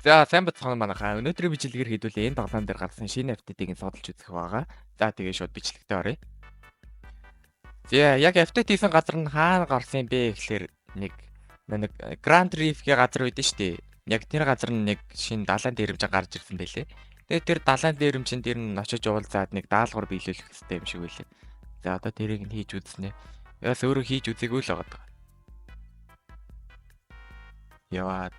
За сайн бацхан манайхаа. Өнөөдрийн бичлэгээр хэдүүлээ энэ тоглоом дээр гарсан шинэ апдейтыг судалж үзэх байгаа. За тэгээ шууд бичлэгтээ оръё. За яг апдейт хийсэн газар нь хаана гарсан юм бэ гэхлээр нэг Grand Reef-ийн газар үүдэн шүү дээ. Яг тэр газар нь нэг шинэ далайн дээрэмж гарч ирсэн байлээ. Тэгээ тэр далайн дээрэмчин дээр нь очиж уулзаад нэг даалгавар биелүүлэх хэрэгтэй юм шиг байлээ. За одоо тэрийг нь хийж үзнэ. Яас өөрөө хийж үзээгүй л байгаа. Яваа.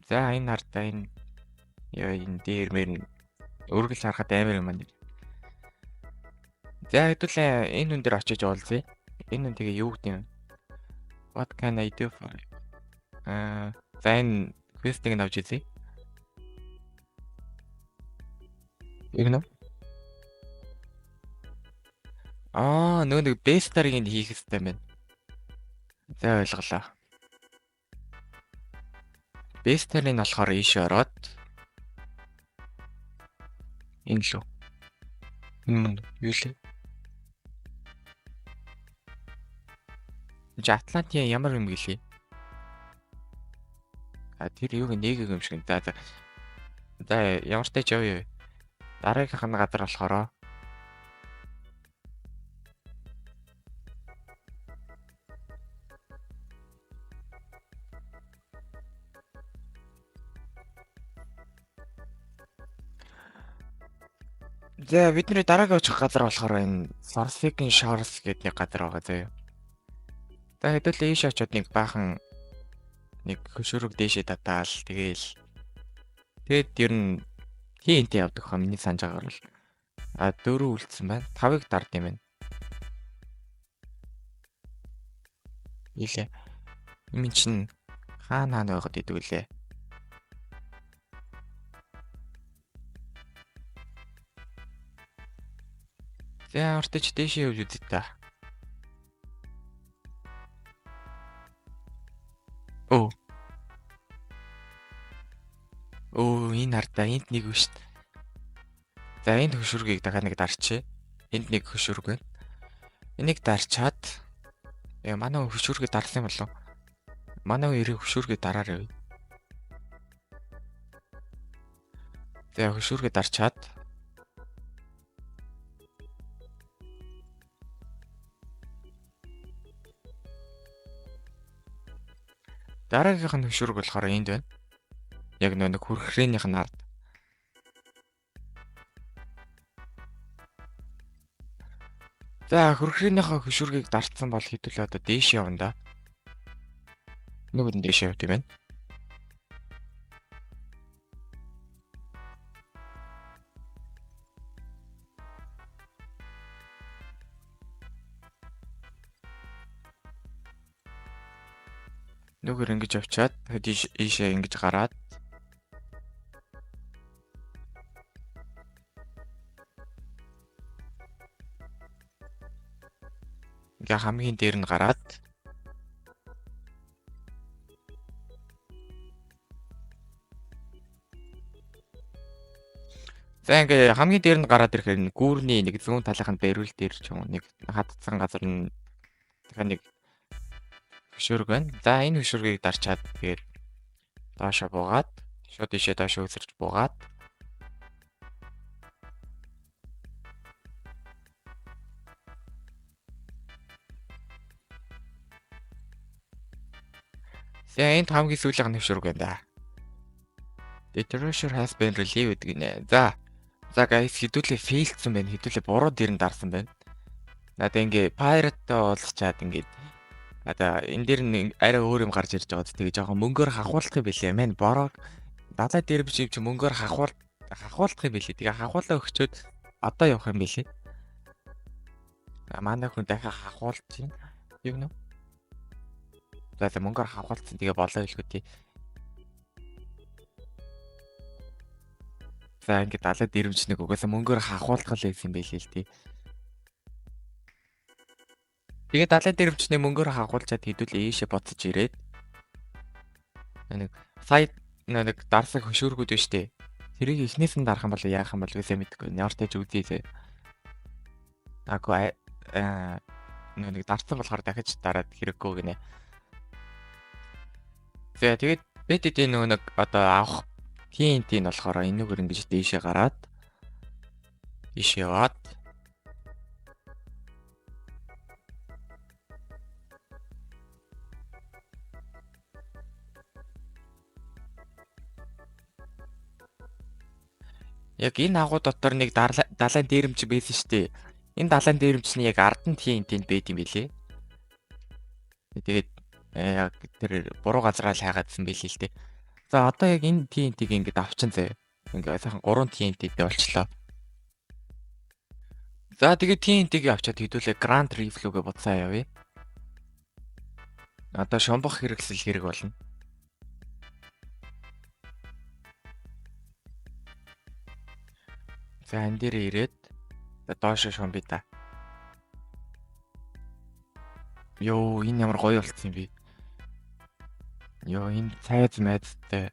За энэ хартаа энэ яа энэ дээрмэр нь өргөл харахад амар юм байна. За хэдүүлээ энэ хүн дээр очиж уулзъя. Энэ хүн тэгээ юу гэдэг юм? What can I do for you? За энэ квестийг нь авч үзье. Игнэ. Нөгөө нэг бестарыг нь хийх хэрэгтэй байна. За ойлголоо. Бестарын нь болохоор ийш ороод энэ лөө. Энэ юу лээ? Атлантын ямар юм гэлээ? Тэр юуг нэг юм шиг. За ямар ч тач явъя. Дараагийнх нь газар болохоор за бидний дараагийн очих газар болохоор энэ Forsaken Shores гэдэг нэг газар байгаа заяа. За хэдүүлээ ийш очиод нэг баахан нэг хөшөөрөг дээшээ татаал тэгээд ер нь TNT явдаг хаа миний санаж байгаагаар бол 4 үлдсэн байна. 5-ыг дард юм байна. Илээ. Ийм чинь хаана байгаад идэг үлээ. За ортож дээшээ явж үзье та. Энэ хартаа энд нэг биш. За энд хөшүүргийг дахиад нэг дарчээ. Энд нэг хөшүүрг байна. Энийг дарчаад манай хөшүүргээ дарсан юм болов? Манай эрэг хөшүүргээ дараарай. За хөшүүргээ дарчаад дараагийнх нь хөшүүрг болохоор энд байна. Яг нэг хүрхрээнийх нь ард. За хүрхрээнийхээ хөшүүргийг дарцсан бол хэдүүлээ одоо дээш явна да. Нөгөө нь дээш явд юм байна. Нүгээр ингэж авчаад ийшээ ингэж гараад ингээ хамгийн дээр нь гараад за ингээ хамгийн дээр нь гараад ирэхээр гүүрний нэг зүүн талынх нь бариул дээр ч юм уу нэг хатцсан газар нь дахиад нэг хөшүүрг байна. За энэ хөшүүргийг дарчаад тэгээд доошо буугаад шууд ийшээ доошо өсөрч буугаад за энд хамгийн сүүлийн хөшүүрг байна да. The treasure has been relieved гинэ. За guys хэдүүлээ фейлдсэн байна. Хэдүүлээ буруу дээр нь дарсан байна. Надаа ингээ pirate-тай уулзчаад ингээд одоо энэ дээр нь арай өөр юм гарч ирж байгаа. Тэгээ жоохон мөнгөөр хахуулах юм билээ. Мэн бороо далай дээр биш юм чи мөнгөөр хахуулах юм билээ. Тэгээ хахуулаа өгчөөд одоо явах юм билээ. Манай хүн дахиад хахуулж чинь юу гэнэ? За мөнгөөр хахуулсан тэгээ болоо хэлгүй тий. За ингээд далай дэрэмж нэг угаасаа мөнгөөр хахуулах л байсан юм билээ л тий. Тэгээд далайн дэрвчний мөнгөөр хагуулчаад хэдүүлээ ийшээ боцож ирээд нэг сайд нэг дарсаг хөшүүргүүд байна штэ. Тэрийг эхнээс нь дарах юм бол яах юм бол үсээ мэдэхгүй. Ямар ч тач үзье. Агүй нэг дарсан болохоор дахиж дараад хэрэггүй гинэ. За тэгээд BTD нөгөө нэг одоо авах TNT нь болохоор энэгээр ингэж дээшээ гараад ийш яваад яг энэ агуу дотор нэг далайн дээрэмч байсан шүү дээ. Энэ далайн дээрэмч нь яг ард нь TNT-нд байд юм билээ. Тэгээд яг тэр буруу газараа л хайгаадсан байлээ л дээ. За одоо яг энэ TNT-г ингэж авчин заяа. Ингээ сайхан 3 TNT-тэй болчлоо. За тэгээд TNT-г авчаад хэдүүлээ Grand Reef рүүгээ буцаа явъя. Одоо шомбох хэрэгсэл хэрэг болно. За энэ дээр ирээд доошо шомби та. Йоо энэ ямар гоё болцсон юм бэ? Йоо энэ цайз майзтай.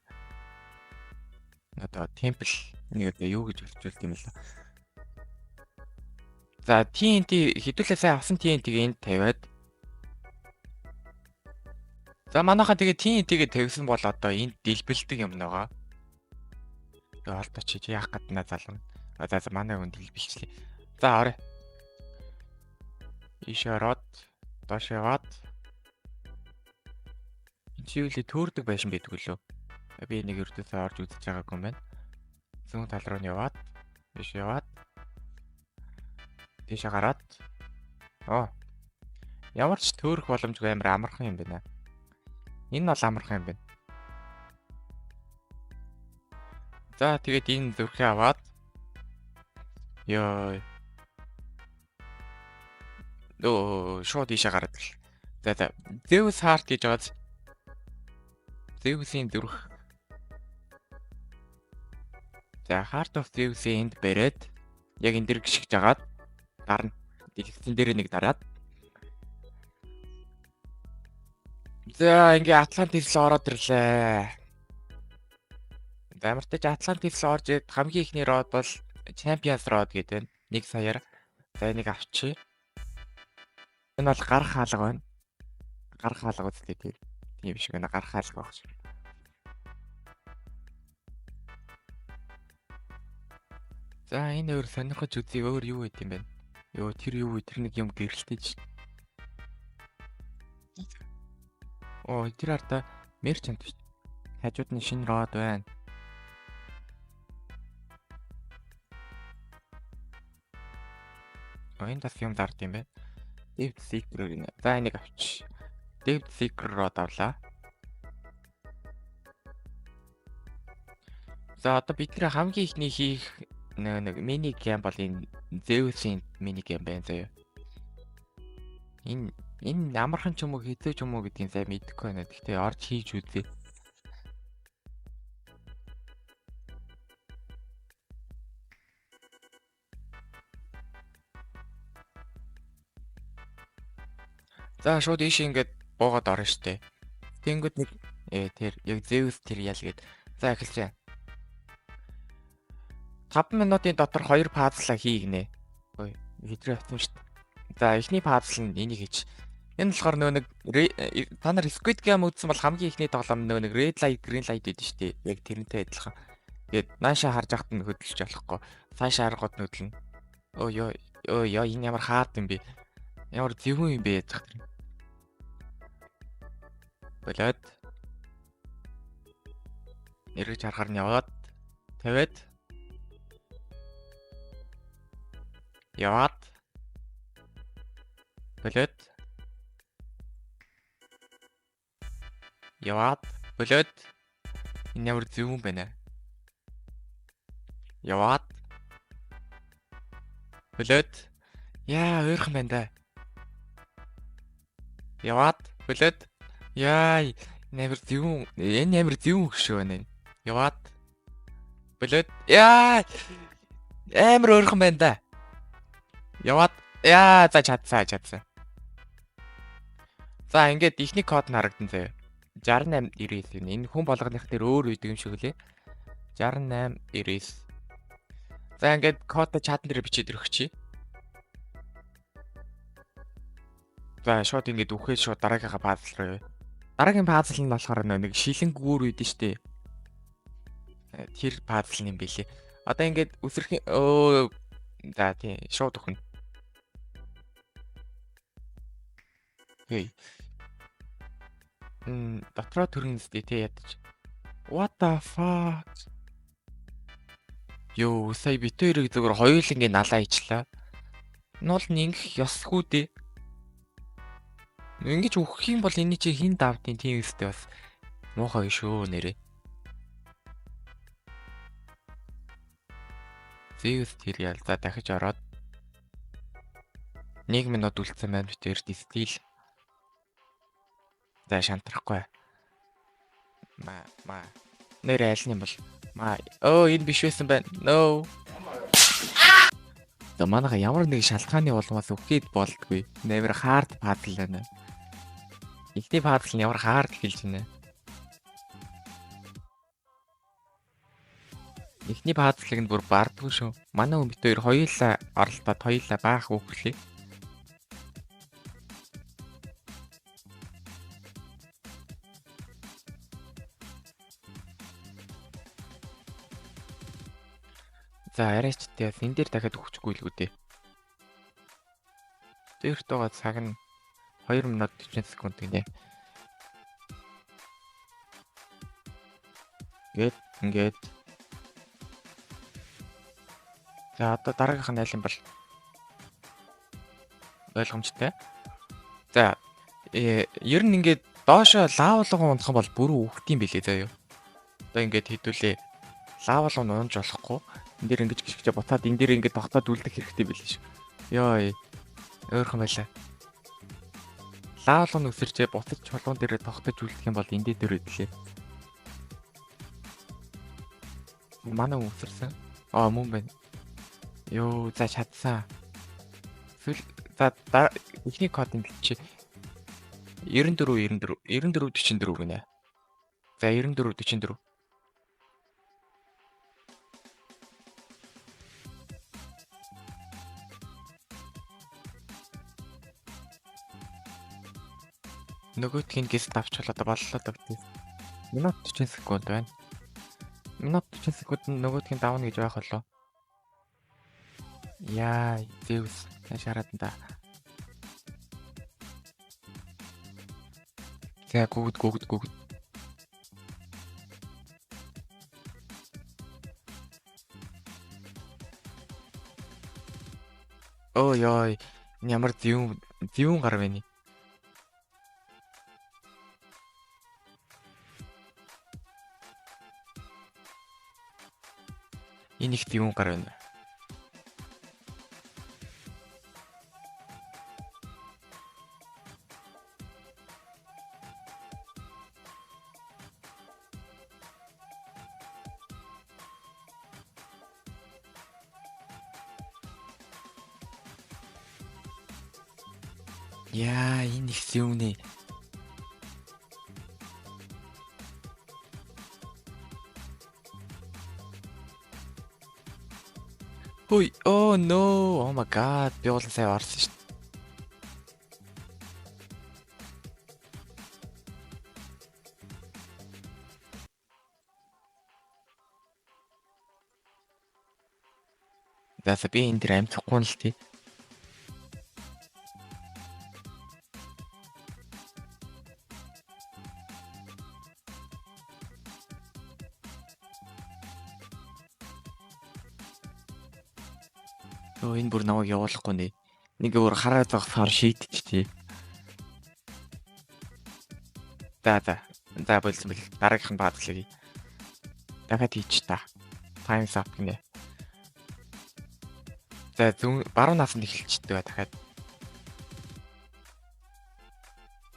Одоо темпл нэг одоо юу гэж болчихвол тийм л. За TNT хэдүүлээ сайн авсан TNT-г энд тавиад. За манайхаа тэгээ TNT-гээ тавьсан бол одоо энд дэлбэлдэг юм байгаа. Тэгээ олдоч чи яах гаднаа залгана. За манай хүн дэлбэлчлээ. За орой. Ийш ороод доош яваад. Чи юу лээ төөрдөг байшин байдаг лөө. Би нэг өртөөсөө орж үзэж байгаагүй юм байна. Зүүн тал руу нь яваад ийш яваад тийш гараад. Ямар ч төөрөх боломжгүй амар амархан юм байна. Энэ бол амархан юм байна. За тэгээд энэ зүрхээ аваад ёо. Шууд ийшээ гараад гэл. За Zeus Heart гэж байгаа. Zeus-ийн зүрх. За Heart of Zeus-ийн энд бариад яг энэ дэр гიშгэж агаад гарна. Дэлгэцэн дээр нэг дараад. За ингээ Атлантис руу ороод ирлээ. Амартай ч Атлантис руу орж ирээд хамгийн ихний род бол Champions Road гэдэг байна. 1 саяар. За энийг авчи. Энэ бол гарах хаалга байна. Гарах хаалга үстэй тийм. Тийм биш гэнэ гарах хаалга байх шиг. За энэ өөр сонирхож үзье өөр юу байт юм бэ? Йоо тэр юу вэ? Тэр нэг юм гэрэлтэй ч. Тэр арда мерчант биш. Хажууд нь шинэ род байна. Энэ тас юм дард юм байна. Depth Seeker гэнэ. За энийг авч. Depth Seeker род авлаа. За одоо бид нэр хамгийн ихний хийх нэг мини гейм бол энэ Zeus-ийн мини гейм байна заяа. Энэ амархан ч юм уу хэцүү ч юм уу гэдгийг сайн мэдэхгүй байна. Гэхдээ орж хийж үзье. За шууд ийш ингээд буугаад орно штэ. Тэнгүүд нэг тэр яг Zeus тэр ял гээд. За эхэлж байна. 5 минутын дотор 2 пазлаа хийгнэ. Хэдрээ авсан штэ. За эхний пазл нь энийг хийж. Энэ болохоор нөө нэг та нар Squid Game үзсэн бол хамгийн ихний тоглоом нөө нэг Red Light, Green Light гэдэг штэ. Яг тэрнтэй адилхан. Тэгээд нааша харж ахт нь хөдөлж болохгүй. Цаашаа аргууд хөдөлнө. Ёо энэ ямар хаад юм бэ? Ямар зөвхөн юм бэ яах тэр. Болоод эргэж харахаар нь яваад тавиад яваад болоод яваад болоод энэ ямар зөвхөн байна. Яваад болоод яа ойрхон байна да. Яваад болоод яа нэмэр зөвхөн энэ нэмэр зөвхөн хөшөө байна. Яваад болоод яа амар ойрхон байна да. Яваад яа за чадсан. За ингээд ихний код нь харагдан заяа. 6899 юм. Энэ хүн болгоных дээр өөр үйдэг юм шиг үлээ. 6899. За ингээд кодоо чатан дээр бичээд өгчий. За шууд ингээд үхээд шууд дараагийнхаа пазл руу. Дараагийн пазл нь болохоор нэг шилэн гүүр үйдэн штэ. Тэр пазл юм бэлээ. Одоо ингээд үсрэх за тий шууд өхөн. Хей. Дотроо төрнө зү тий ядаж. What the fuck? Йоо, сая бит хоёрыг зөвхөн хоёулангийн налаа ичлаа. Энэ бол ингэх ёсгүй дээ. Ингэж өгөх юм бол энэ чи хин давдیں۔ Тийм үстэй бас муухай шүү нэрээ. Zeus тэр ял за дахиж ороод 1 минут үлдсэн байна бит хоёр стил. За шантрахгүй. Ма нэр айл нь бол энэ биш байсан байна. No. За манайха ямар нэг шалтгааны улмаас өгөхийд болдгүй. Нэмэр хард пазл байна. Ихний пазл нь ямар хард хэлж байна. Ихний пазлыг нь бүр бардгүй шүү. Манай хүн бит хоёр хоёулаа оролдоод хоёулаа баах өгөхлээ. За арайч тий энэ дээр дахиад өгчихгүй л үү дээ. Дээрт байгаа цаг нь 2 минут 40 секунд гинэ. Ингээд за одоо дараагийнх нь айл юм бол ойлгомжтой. За ер нь ингээд доошо лавлгоо унах юм бол бүрэн үхдэм билээ заяа. Одоо ингээд хэдүүлээ лавлгоо унж болохгүй. Энд дээр ингэж гიშгчээ бутаад энэ дээр ингэж тогтоод үлдэх хэрэгтэй билээ шүү. Йой. Өөрхөн байлаа. Лавлгоо нүсэрчээ буцаж чулуун дээр тогтож үлдэх юм бол энэ дээр өдлээ. Манай үсэрсэн. Мөн байна. Йоо, за чадсан. За ихний код энэ чи 94 44 гинэ. За 94 44. Нөгөөдхийн гист авчлаа боллоо да. Минут 40 секунд байна. Минут 40 секунд нөгөөдхийн давна гэж байх болоо. Яа, Zeus шараад энэ. За гүгд. Йой, ямар зүүн гар вэ? Энэ их зүүн гар байна. Яа, энэ их зүүнэ. Ой, no. Oh my god. Би уулын сая орсон шүү. За би энэ дээр амжихгүй л тий. Энэ бүр намайг явуулахгүй нэ. Нэг өөр хараа зогсохоор шийдчихжээ. За болсон бэл дараагийнх нь баазлыг. Дахиад хийч та. Time up гинэ. За баруун нас нь эхэлчихдэг дахиад.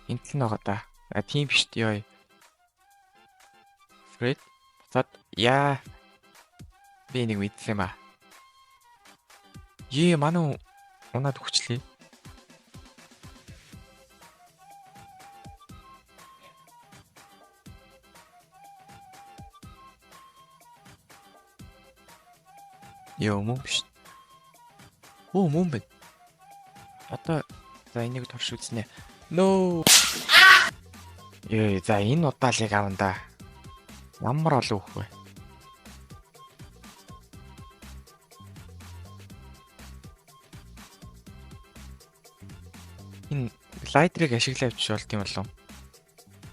Энд л байгаа да. Тийм биш дээ. Стрейт. Буцаад яа. Би нэг мэдсэн юм аа. Манай унаад өгчлээ. Мөн биш. Мөн бэ. Одоо за энийг турш үзнэ. No. Ээ за энэ удаалыг авна. Ямар олон үг вэ? Энэ глайдерыг ашиглаж авч болт юм болов?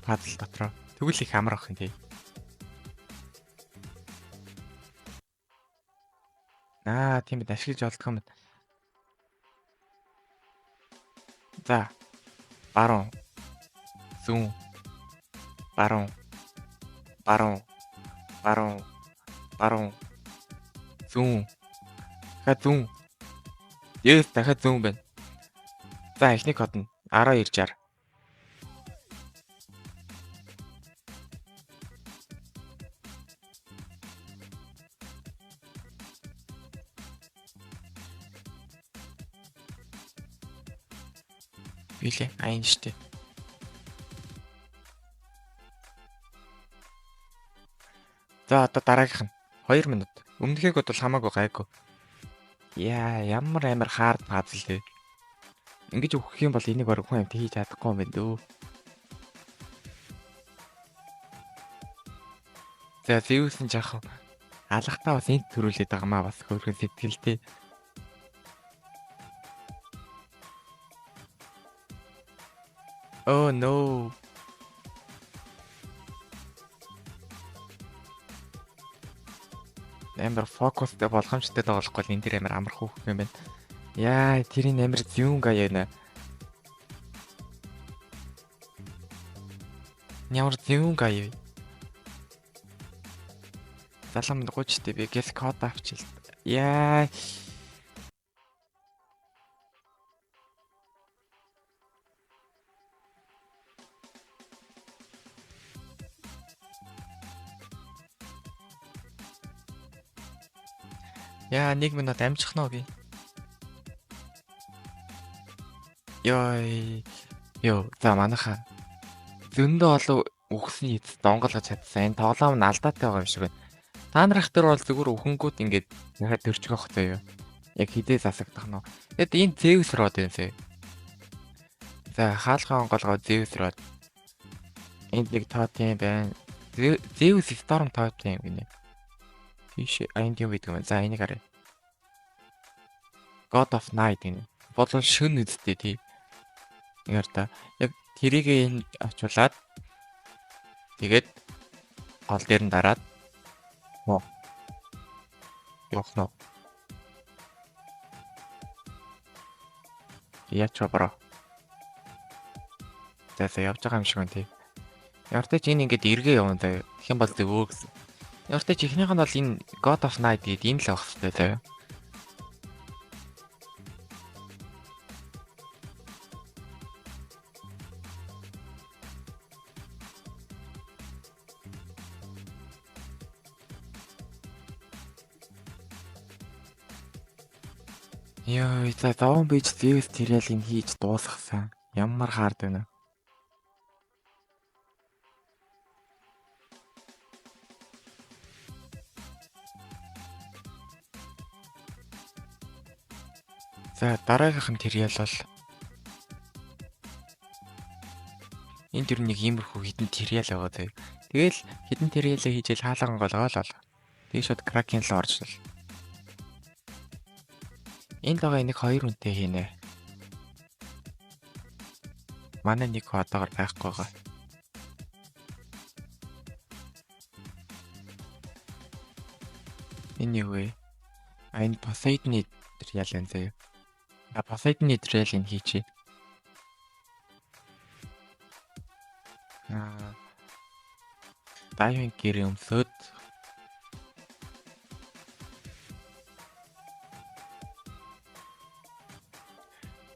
Пазл дотроо. Тэгвэл их амар ах юм тий. Тийм бид ашиглаж болдох юм. За. Баруун. Зүүн. Баруун. Баруун. Баруун. Баруун. Зүүн. Дахиад зүүн. Yes, дахиад зүүн байна. За эхний код нь 1260. Билээ. Айн штэ. За одоо дараагийнх нь 2 минут. Өмнөхийг бол хамаагүй гайгүй. Ямар амар хаард пазл вэ? Ингэж өгөх юм бол энийг бараг хүн амт хийж чадахгүй юм байна дөө. За Zeus нь жаахан алгатаа бас энд төрүүлээд байгаа маа бас хөөрхөн сэтгэлтэй. Oh no. Амар фокустэй болгоомжтой тоглохгүй л энэ дэр амар амарх хөөх юм байна. Тэрийн амар зүүн гаяна. Ямар зүүн гаяа. Залам 30 би гэс код авчил. Нэг минут амжих нөө би. За манайхаа зөндөө олон үхсний эц донголож чадсан. Энэ тоглоом нь алдаатай байгаа юм шиг байна. Та нарах дээр бол зүгээр үхэнгүүд ингээд яхад төрчих واخ заяа. Яг хідээ засагдах нь. Тэгэд энэ Zeus род юм сэ. За хаалгаа онголгоо Zeus род. Энд нэг тоотын байна. Zeus Storm тоотын юм гинэ. Тийш энд юм байдаг юм. За энийг харъя. God of Night гинэ. Бодол шөн үсттэй тий. Яар та яг тэрийг энэ авчуулаад тэгээд гол дээр нь дараад явах. Яач бро. За явж байгаа юм шиг байна тий. Яртай ч энэ ингээд эргээ явна заяа. Тэгэх юм бол зөвөө гэсэн. Яртай ч ихнийх нь бол энэ God of Night гэдэг энэ л авах хэрэгтэй заяа. За даван бич Zeus тэрэлийг хийж дуусгасан. Ямар хаард байна. За дараагийнх нь тэрэл бол энэ төр нэг иймэрхүү хитэн тэрэл байгаа заяа. Тэгэл хитэн тэрэлээ хийжэл хаалган голгоол. Тэг шууд Kraken л орж л. Энд байгаа нэг 2 үнэтэй хийнэ. Манай нэг одоогор байхгүй байгаа. Энэ юу вэ? Энэ Poseidon-ы тэрэл энэ заяа. Poseidon-ы тэрэлийг хийчихье. Diving gear өмсөд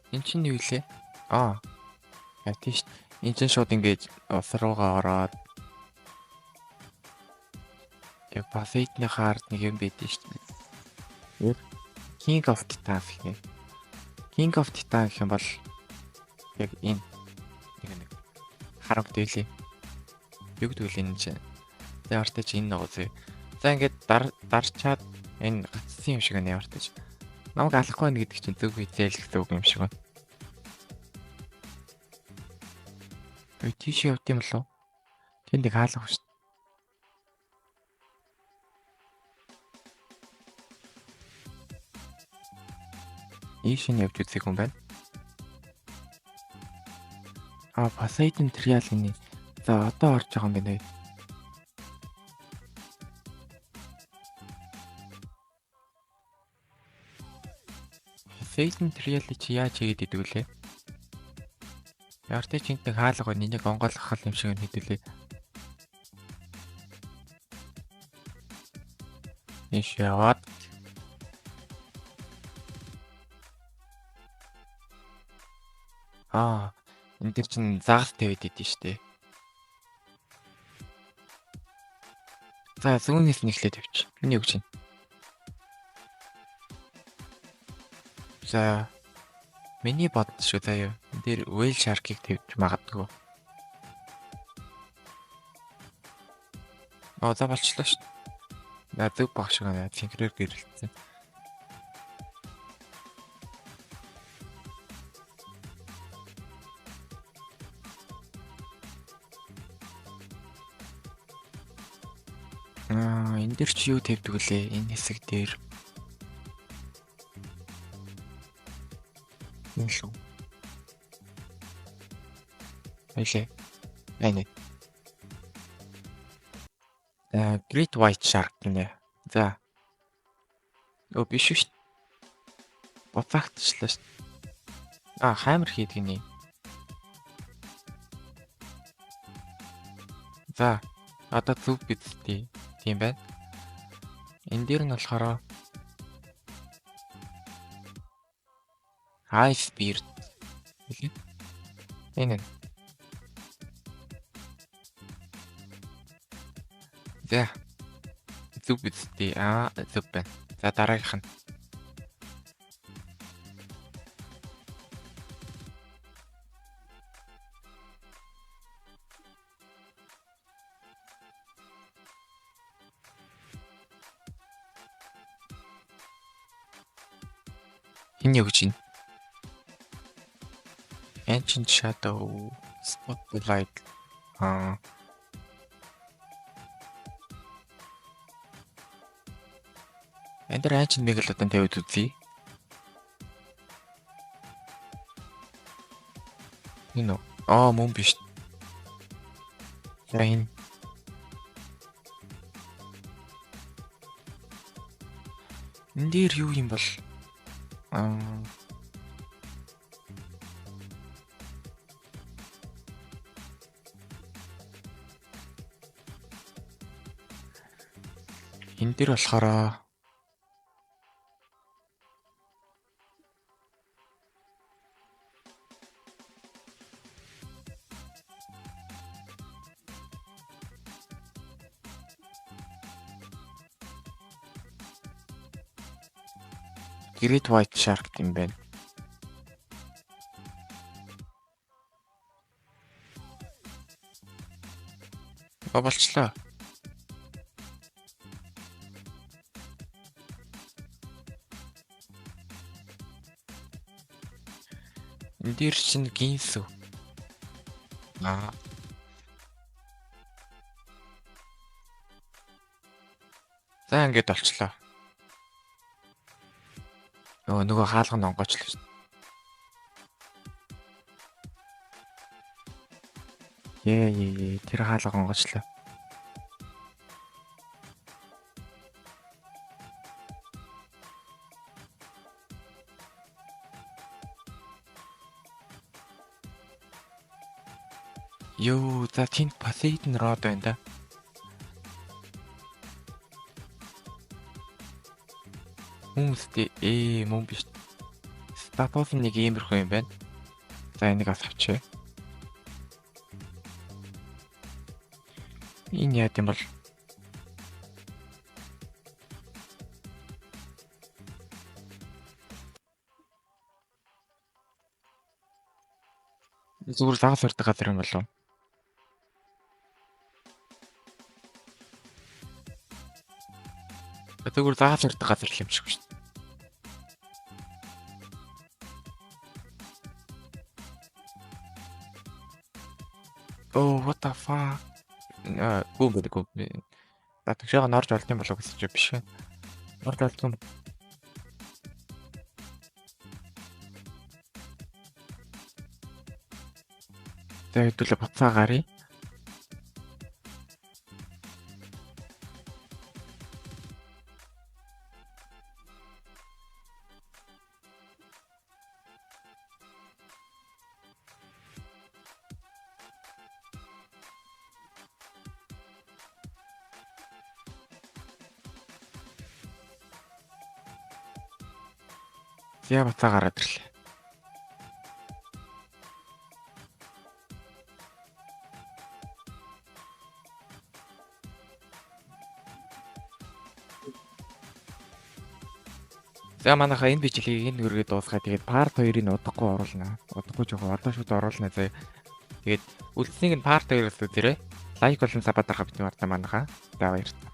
энэ чинь юу вэ? Тийш. Энэ чинь шууд ингэж ус руугаа ороод яг Poseidon-ы хаард нэг юм байдсан шүү дээ. King of Titan гэх. King of Titan гэх юм бол яг энэ нэг харанг дээлээ. Юу гэдэг вэ энэ чинь? За яртай чи энэ нөгөө зөө. За ингээд дарчаад энэ гацсан юм шиг байна яртай чи. Намайг алахгүй байна гэдэг чинь зөв хийцээл гэсэн үг юм шиг байна. Тийш явт юм болов? Тэндийг хаалга шүү. Ийш нь явж үзэх юм байна. Poseidon Trial ini. За одоо орж байгаа юм байна. Poseidon Trial чи яаж хийгээд идэг вүлээ? Яртай чинтэг хаалга байна. Энийг онгойлгох юм шиг хэдүүлээ. Ийш яваад. Энэ дэр чин загас тавиад идэв штэ. За зүүнээс нь эхлээд тавьчих. Миний үг чинь. За миний бодсон шүү заяа. Энэ дэр whale shark-ыг тавьж магадгүй. За болчлоо шүү. Зөв баг шиг байна. Синхрээр гэрэлтсэн. Энэ дэр чи юу тавьдаг вүлээ? Энэ хэсэг дээр. Энэ шүү. Ойлээ. Айнэ. Great White Shark гинэ. За. Биш шүү. Буцаагчлаа шүү. Хаймер хийдэг нэ. За. Одоо зөв бидтэй. Тийм байна. Энэ дээр нь болохоор Ice Beard. Энэ. За. Зөв бидтэй. Зөв байна. За дараагийнх нь. Энэ юу гэж юм? Ancient Shadow Spotlight. Энд дээр Ancient Megalodon тавьд үзье. Энэ мөн биш. За энэ. Энд дээр юу юм бол? Энэ дээр болохоор Great White Shark юм байна. Болчлоо. Энэ дээр чинь гинсүү. За ингээд болчлоо. Нөгөө хаалга нь онгоочлоо шүү. Тэр хаалга онгоочлоо. За тэнд Poseidon Rod байна да. Хүмүүстэй мөн биш. Статус нэг иймэрхүү юм байна. За энийг авчээ. Энэ яа гэм бол зүгээр загас өрдөг газар юм болов. Зүгээр загас өрдөг газар юм шиг шүү. What the fuck? Гүн гэдэг гүн. За тэгшээгээ норж олд юм болов гэсэн чинь биш ээ. Норж олд юм. За хэдүүлээ буцаа гарыг. За буцаа гараад ирлээ. За манайхаа энэ бичлэгийг энэ үргээ дуусгаад тэгээд part 2-ыг удахгүй оруулна. Удахгүй жоохон одоо шууд оруулна заа. Тэгээд үлдсэнийг нь part 2-оос үзээрэй. Лайк болон саб дарахаа битэн мартаа манайхаа. За баярлалаа.